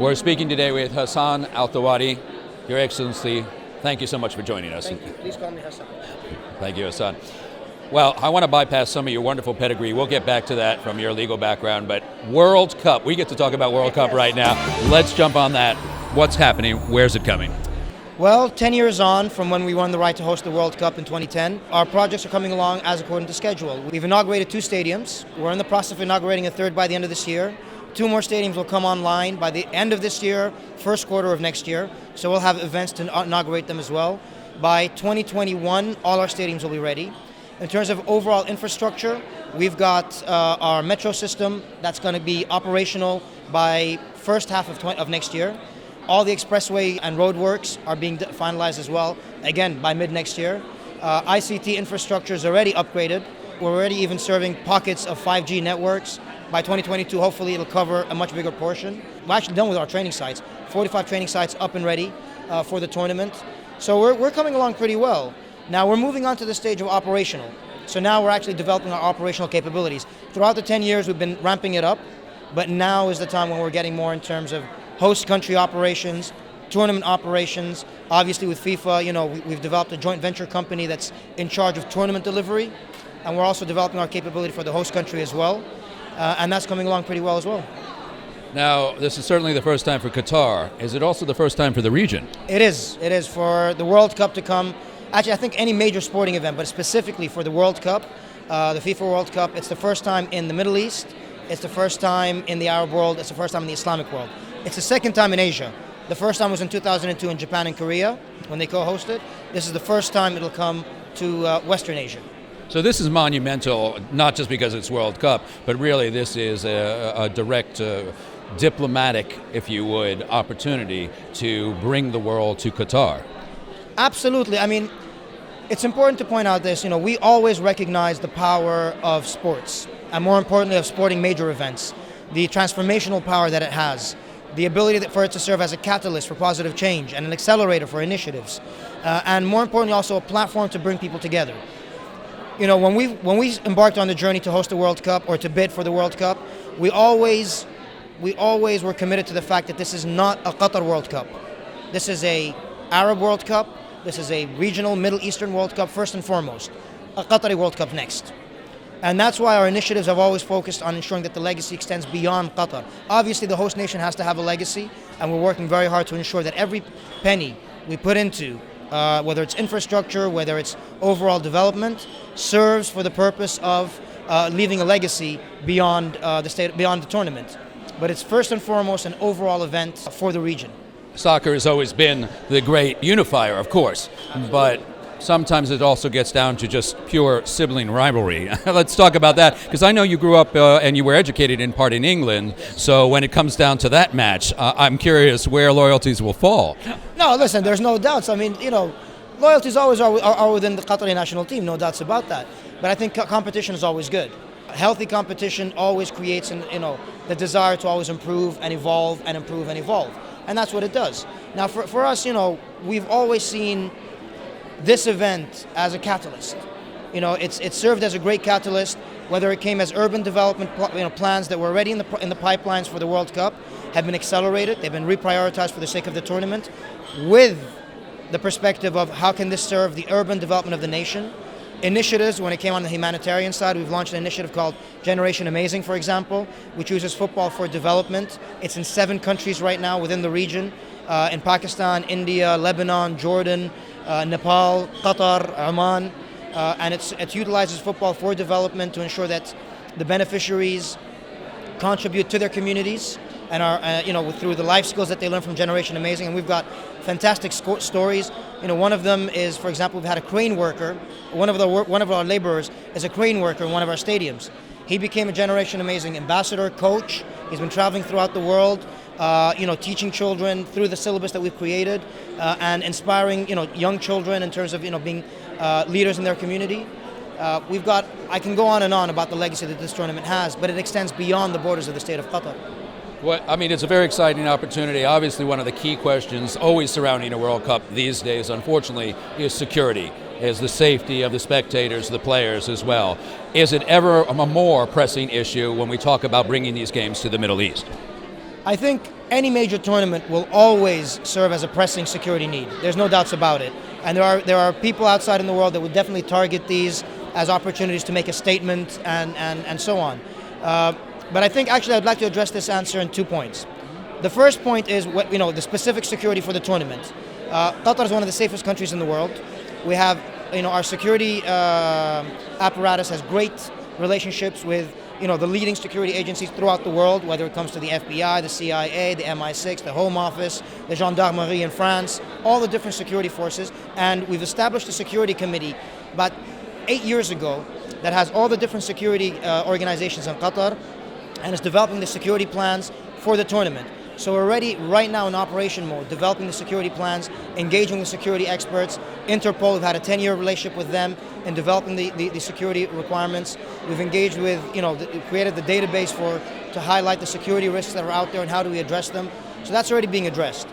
We're speaking today with Hassan Al-Thawadi. Your Excellency, thank you so much for joining us. Thank you. Please call me Hassan. Thank you, Hassan. Well, I want to bypass some of your wonderful pedigree. We'll get back to that from your legal background, but World Cup, we get to talk about World Cup right now. Let's jump on that. What's happening? Where's it coming? Well, 10 years on from when we won the right to host the World Cup in 2010, our projects are coming along as according to schedule. We've inaugurated 2 stadiums. We're in the process of inaugurating a third by the end of this year. 2 more stadiums will come online by the end of this year, first quarter of next year. So we'll have events to inaugurate them as well. By 2021, all our stadiums will be ready. In terms of overall infrastructure, we've got our metro system that's going to be operational by first half of next year. All the expressway and road works are being finalized as well, again, by mid next year. ICT infrastructure is already upgraded. We're already even serving pockets of 5G networks. By 2022, hopefully it'll cover a much bigger portion. We're actually done with our training sites. 45 training sites up and ready for the tournament. So we're coming along pretty well. Now we're moving on to the stage of operational. So now we're actually developing our operational capabilities. Throughout the 10 years, we've been ramping it up, but now is the time when we're getting more in terms of host country operations, tournament operations. Obviously with FIFA, we've developed a joint venture company that's in charge of tournament delivery, and we're also developing our capability for the host country as well. And that's coming along pretty well as well. Now, this is certainly the first time for Qatar. Is it also the first time for the region? It is. It is for the World Cup to come. Actually, I think any major sporting event, but specifically for the World Cup, the FIFA World Cup, it's the first time in the Middle East. It's the first time in the Arab world. It's the first time in the Islamic world. It's the second time in Asia. The first time was in 2002 in Japan and Korea when they co-hosted. This is the first time it'll come to Western Asia. So this is monumental, not just because it's World Cup, but really this is a direct diplomatic, if you would, opportunity to bring the world to Qatar. Absolutely. I mean, it's important to point out this, we always recognize the power of sports, and more importantly of sporting major events, the transformational power that it has, the ability for it to serve as a catalyst for positive change and an accelerator for initiatives, and more importantly also a platform to bring people together. When we embarked on the journey to host the World Cup or to bid for the World Cup, we always were committed to the fact that this is not a Qatar World Cup. This is a Arab World Cup. This is a regional Middle Eastern World Cup first and foremost. A Qatari World Cup next. And that's why our initiatives have always focused on ensuring that the legacy extends beyond Qatar. Obviously, the host nation has to have a legacy, and we're working very hard to ensure that every penny we put into, whether it's infrastructure, whether it's overall development, serves for the purpose of leaving a legacy beyond beyond the tournament. But it's first and foremost an overall event for the region. Soccer has always been the great unifier, of course, but sometimes it also gets down to just pure sibling rivalry. Let's talk about that, because I know you grew up and you were educated in part in England, so when it comes down to that match, I'm curious where loyalties will fall. No, listen, there's no doubts. I mean, loyalties always are within the Qatari national team, no doubts about that. But I think competition is always good. Healthy competition always creates the desire to always improve and evolve and improve and evolve. And that's what it does. Now, for us, we've always seen this event as a catalyst. It served as a great catalyst, whether it came as urban development plans that were already in the pipelines for the World Cup have been accelerated. They've been reprioritized for the sake of the tournament, with the perspective of how can this serve the urban development of the nation. Initiatives, when it came on the humanitarian side, we've launched an initiative called Generation Amazing, for example, which uses football for development. It's in 7 countries right now within the region, in Pakistan, India, Lebanon, Jordan, Nepal, Qatar, Oman, and it utilizes football for development to ensure that the beneficiaries contribute to their communities and are, through the life skills that they learn from Generation Amazing. And we've got fantastic stories. One of them is, for example, we've had a crane worker. One of our laborers is a crane worker in one of our stadiums. He became a Generation Amazing ambassador, coach. He's been traveling throughout the world, teaching children through the syllabus that we've created, and inspiring, young children in terms of, being leaders in their community. I can go on and on about the legacy that this tournament has, but it extends beyond the borders of the state of Qatar. Well, it's a very exciting opportunity. Obviously, one of the key questions always surrounding a World Cup these days, unfortunately, is security, is the safety of the spectators, the players as well. Is it ever a more pressing issue when we talk about bringing these games to the Middle East? I think any major tournament will always serve as a pressing security need. There's no doubts about it. And there are people outside in the world that would definitely target these as opportunities to make a statement and so on. But I think actually I'd like to address this answer in 2 points. The first point is the specific security for the tournament. Qatar is one of the safest countries in the world. We have our security apparatus has great relationships with the leading security agencies throughout the world, whether it comes to the FBI, the CIA, the MI6, the Home Office, the Gendarmerie in France, all the different security forces. And we've established a security committee about 8 years ago that has all the different security organizations in Qatar and is developing the security plans for the tournament. So we're already right now in operation mode, developing the security plans, engaging with security experts. Interpol, we've had a 10-year relationship with them in developing the security requirements. We've engaged with, created the database to highlight the security risks that are out there and how do we address them. So that's already being addressed.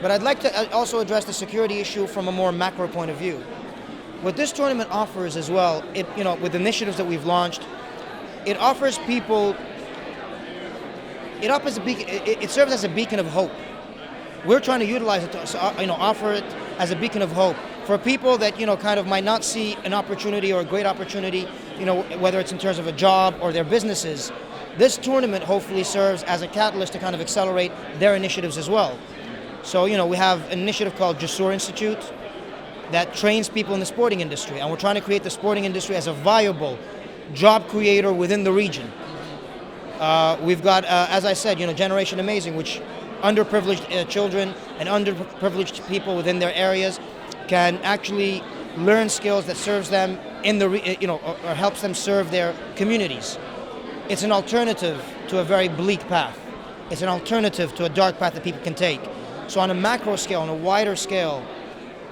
But I'd like to also address the security issue from a more macro point of view. What this tournament offers as well, with initiatives that we've launched, it offers people. It serves as a beacon of hope. We're trying to utilize it to offer it as a beacon of hope for people that kind of might not see an opportunity or a great opportunity, whether it's in terms of a job or their businesses. This tournament hopefully serves as a catalyst to kind of accelerate their initiatives as well. So we have an initiative called Jasur Institute that trains people in the sporting industry, and we're trying to create the sporting industry as a viable job creator within the region. We've got, as I said, Generation Amazing, which underprivileged children and underprivileged people within their areas can actually learn skills that serves them or helps them serve their communities. It's an alternative to a very bleak path. It's an alternative to a dark path that people can take. So on a macro scale, on a wider scale,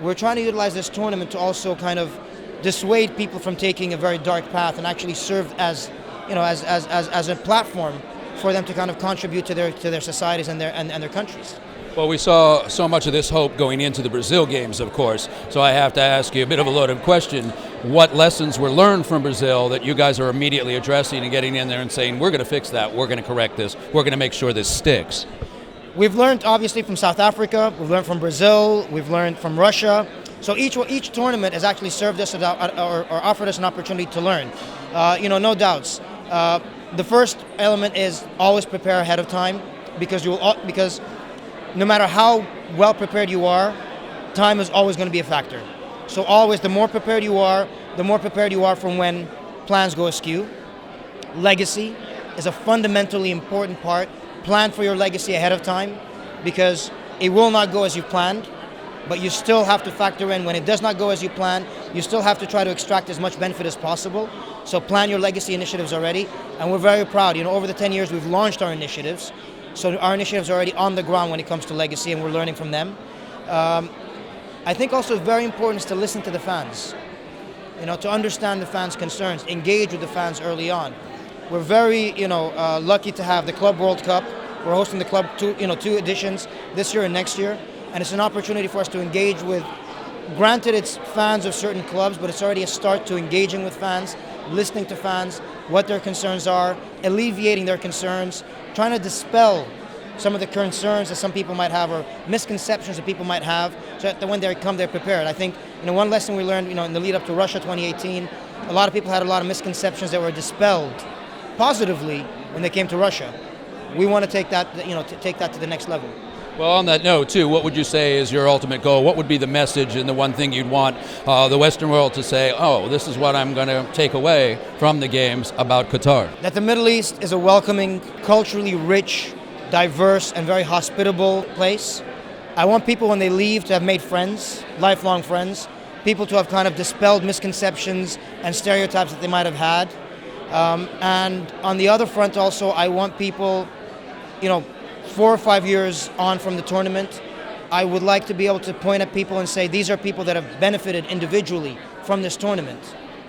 we're trying to utilize this tournament to also kind of dissuade people from taking a very dark path and actually serve as a platform for them to kind of contribute to their societies and their countries. Well, we saw so much of this hope going into the Brazil games, of course, so I have to ask you a bit of a loaded question. What lessons were learned from Brazil that you guys are immediately addressing and getting in there and saying, we're going to fix that, we're going to correct this, we're going to make sure this sticks? We've learned obviously from South Africa, we've learned from Brazil, we've learned from Russia. So each tournament has actually served us or offered us an opportunity to learn. No doubts. The first element is always prepare ahead of time because no matter how well prepared you are, time is always going to be a factor. So always, the more prepared you are from when plans go askew. Legacy is a fundamentally important part. Plan for your legacy ahead of time because it will not go as you planned, but you still have to factor in when it does not go as you planned, you still have to try to extract as much benefit as possible. So plan your legacy initiatives already, and we're very proud. Over the 10 years we've launched our initiatives, so our initiatives are already on the ground when it comes to legacy, and we're learning from them. I think also very important is to listen to the fans, to understand the fans' concerns, engage with the fans early on. We're very, lucky to have the Club World Cup. We're hosting the club two editions this year and next year, and it's an opportunity for us to engage with. Granted, it's fans of certain clubs, but it's already a start to engaging with fans, listening to fans, what their concerns are, alleviating their concerns, trying to dispel some of the concerns that some people might have or misconceptions that people might have, so that when they come, they're prepared. I think one lesson we learned in the lead up to Russia 2018, a lot of people had a lot of misconceptions that were dispelled positively when they came to Russia. We want to take that to the next level. Well, on that note, too, what would you say is your ultimate goal? What would be the message and the one thing you'd want the Western world to say, oh, this is what I'm going to take away from the Games about Qatar? That the Middle East is a welcoming, culturally rich, diverse, and very hospitable place. I want people when they leave to have made friends, lifelong friends, people to have kind of dispelled misconceptions and stereotypes that they might have had. And on the other front also, I want people, 4 or 5 years on from the tournament, I would like to be able to point at people and say, these are people that have benefited individually from this tournament.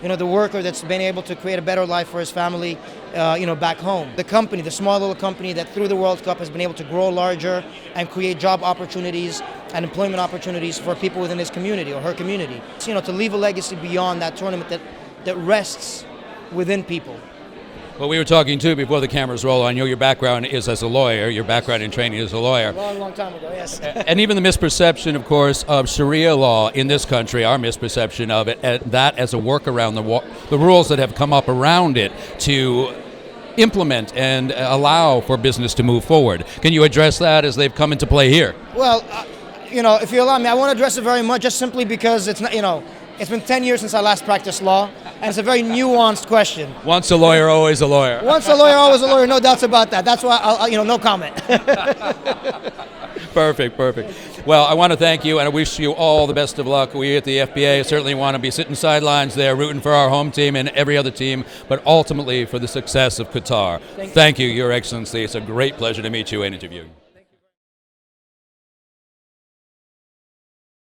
The worker that's been able to create a better life for his family, back home. The company, the small little company that through the World Cup has been able to grow larger and create job opportunities and employment opportunities for people within his community or her community. To leave a legacy beyond that tournament that rests within people. Well, we were talking too before the cameras roll. I know your background is as a lawyer. Your background in training is a lawyer. Long time ago, yes. And even the misperception, of course, of Sharia law in this country, our misperception of it, and that as a workaround, the rules that have come up around it to implement and allow for business to move forward. Can you address that as they've come into play here? Well, if you allow me, I won't address it very much, just simply because it's not, it's been 10 years since I last practiced law, and it's a very nuanced question. Once a lawyer, always a lawyer. Once a lawyer, always a lawyer, no doubts about that. That's why, no comment. Perfect. Well, I want to thank you, and I wish you all the best of luck. We at the FPA certainly want to be sitting sidelines there, rooting for our home team and every other team, but ultimately for the success of Qatar. Thank you, Your Excellency. It's a great pleasure to meet you and interview you.